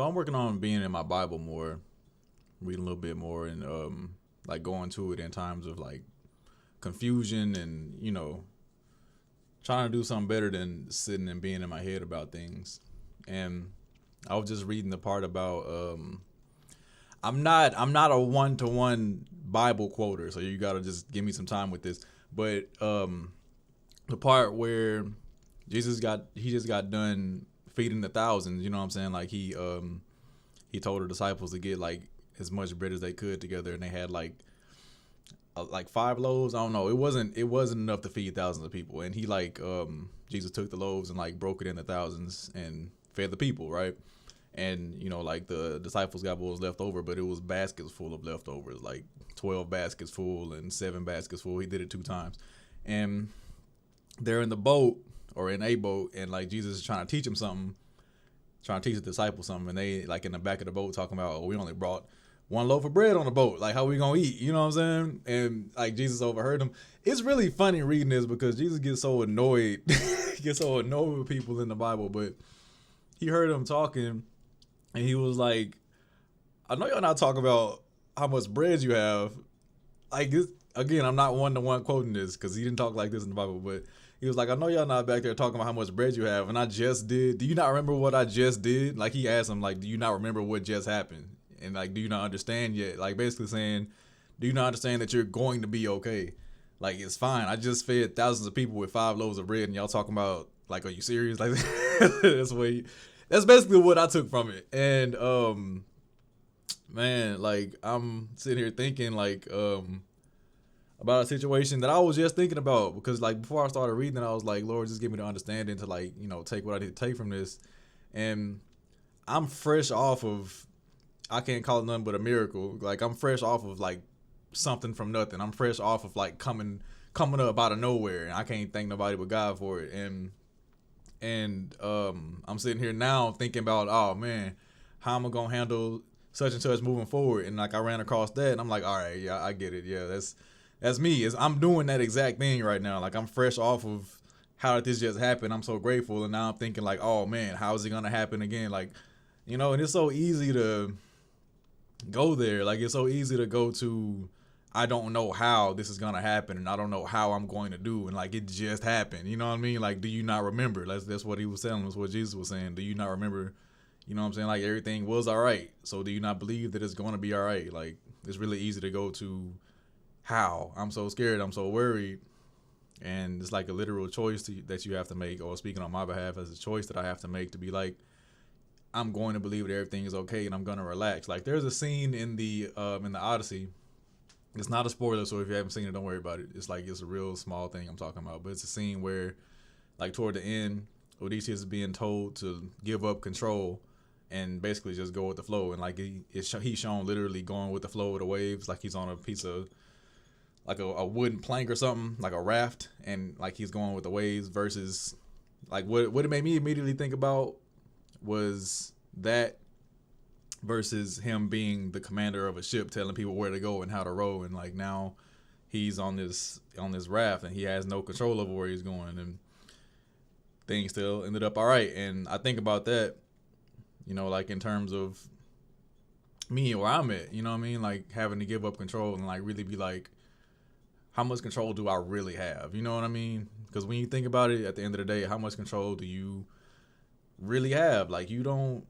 So I'm working on being in my Bible more, reading a little bit more, and like going to it in times of like confusion and trying to do something better than sitting and being in my head about things. And I was just reading the part about I'm not a one-to-one Bible quoter, so you got to just give me some time with this. But the part where he just got done feeding the thousands, you know what I'm saying? Like he told the disciples to get like as much bread as they could together, and they had like 5 loaves. I don't know. It wasn't enough to feed thousands of people, and he Jesus took the loaves and like broke it into thousands and fed the people, right? And like the disciples got what was left over, but it was baskets full of leftovers, like 12 baskets full and 7 baskets full. He did it 2 times, and they're in the boat or in a boat, and like Jesus is trying to teach them something, trying to teach the disciples something, and they like in the back of the boat talking about, oh, we only brought 1 loaf of bread on the boat. Like, how we gonna eat? You know what I'm saying? And like Jesus overheard them. It's really funny reading this because Jesus gets so annoyed, he gets so annoyed with people in the Bible, but he heard them talking, and he was like, I know y'all not talking about how much bread you have. Like, again, I'm not one-to-one quoting this because he didn't talk like this in the Bible, but he was like, I know y'all not back there talking about how much bread you have, and I just did. Do you not remember what I just did? Like, he asked him, like, do you not remember what just happened? And, like, do you not understand yet? Like, basically saying, do you not understand that you're going to be okay? Like, it's fine. I just fed thousands of people with 5 loaves of bread, and y'all talking about, like, are you serious? Like, that's basically what I took from it. And, man, like, I'm sitting here thinking, like, about a situation that I was just thinking about, because like before I started reading, I was like, Lord, just give me the understanding to like, take what I need to take from this. And I'm fresh off of, I can't call it nothing but a miracle. Like, I'm fresh off of like something from nothing. I'm fresh off of like coming up out of nowhere, and I can't thank nobody but God for it. And I'm sitting here now thinking about, oh man, how am I gonna handle such and such moving forward? And like I ran across that, and I'm like, all right, yeah, I get it. Yeah, that's me. I'm doing that exact thing right now. Like, I'm fresh off of how did this just happen. I'm so grateful, and now I'm thinking like, oh man, how is it gonna happen again? Like, and it's so easy to go there. Like, it's so easy to go to, I don't know how this is gonna happen, and I don't know how I'm going to do, and like it just happened. You know what I mean? Like, do you not remember? That's what he was telling us. What Jesus was saying. Do you not remember? You know what I'm saying? Like, everything was all right. So do you not believe that it's going to be all right? Like, it's really easy to go to how I'm so scared, I'm so worried, and it's like a literal choice that you have to make. Or speaking on my behalf, as a choice that I have to make to be like, I'm going to believe that everything is okay, and I'm going to relax. Like, there's a scene in the Odyssey. It's not a spoiler, so if you haven't seen it, don't worry about it. It's like, it's a real small thing I'm talking about, but it's a scene where, like, toward the end, Odysseus is being told to give up control and basically just go with the flow. And like he's shown literally going with the flow of the waves, like he's on a piece of like a wooden plank or something, like a raft, and like he's going with the waves, versus like what it made me immediately think about was that versus him being the commander of a ship telling people where to go and how to row, and like now he's on this raft and he has no control over where he's going, and things still ended up all right. And I think about that, like in terms of me and where I'm at, you know what I mean? Like, having to give up control and like really be like, how much control do I really have? You know what I mean? Because when you think about it, at the end of the day, how much control do you really have? Like, you don't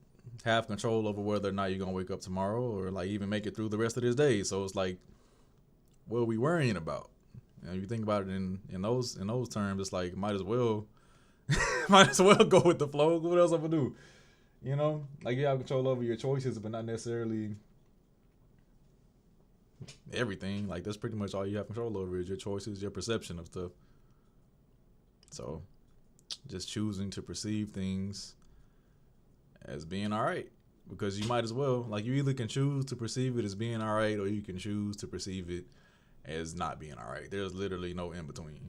have control over whether or not you're going to wake up tomorrow or like even make it through the rest of this day. So it's like, what are we worrying about? You think about it in those terms, it's like, might as well go with the flow. What else I'm gonna do? Like, you have control over your choices, but not necessarily everything. Like, that's pretty much all you have control over is your choices, your perception of stuff. So just choosing to perceive things as being all right, because you might as well, like, you either can choose to perceive it as being all right, or you can choose to perceive it as not being all right. There's literally no in between,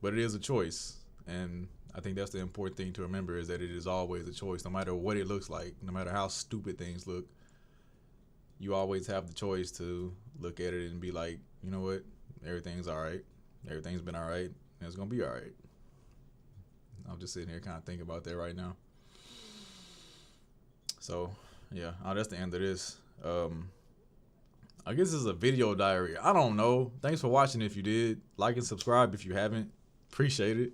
but it is a choice. And I think that's the important thing to remember, is that it is always a choice, no matter what it looks like, no matter how stupid things look. You always have the choice to look at it and be like, you know what, everything's all right. Everything's been all right, and it's going to be all right. I'm just sitting here kind of thinking about that right now. So yeah, that's the end of this. I guess this is a video diary. I don't know. Thanks for watching if you did. Like and subscribe if you haven't. Appreciate it.